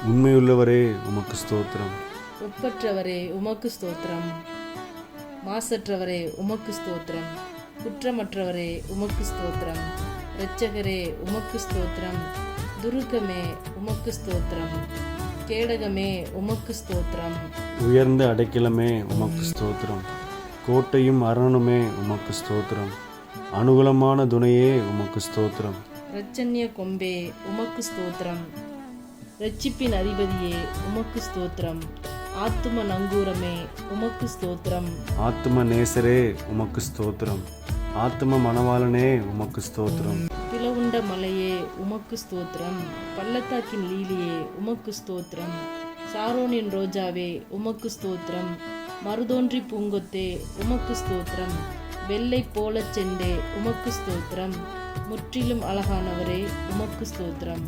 உண்மையுள்ளவரே உமக்கு ஸ்தோத்திரம். ஒப்பற்றவரே உமக்கு ஸ்தோத்திரம். மாசற்றவரே உமக்கு ஸ்தோத்திரம். குற்றமற்றவரே உமக்கு ஸ்தோத்திரம். இரட்சகரே உமக்கு ஸ்தோத்திரம். துருக்கமே உமக்கு ஸ்தோத்திரம். கேடகமே உமக்கு ஸ்தோத்திரம். உயர்ந்த அடைக்கலமே உமக்கு ஸ்தோத்திரம். கோட்டையும் அரணுமே உமக்கு ஸ்தோத்திரம். அனுகூலமான துணையே உமக்கு ஸ்தோத்திரம். இரட்சண்ய கொம்பே உமக்கு ஸ்தோத்திரம். இரட்சிப்பின் அதிபதியே உமக்கு ஸ்தோத்திரம். ஆத்தும நங்கூரமே உமக்கு ஸ்தோத்திரம். ஆத்தும நேசரே உமக்கு ஸ்தோத்திரம். ஆத்தும மணவாளனே உமக்கு ஸ்தோத்திரம். பிளவுண்ட மலையே உமக்கு ஸ்தோத்திரம். பள்ளத்தாக்கின் லீலியே உமக்கு ஸ்தோத்திரம். சாரோனின் ரோஜாவே உமக்கு ஸ்தோத்திரம். மருதோன்றி பூங்கொத்தே உமக்கு ஸ்தோத்திரம். வெள்ளை போலச் செண்டே உமக்கு ஸ்தோத்திரம். முற்றிலும் அழகானவரே உமக்கு ஸ்தோத்திரம்.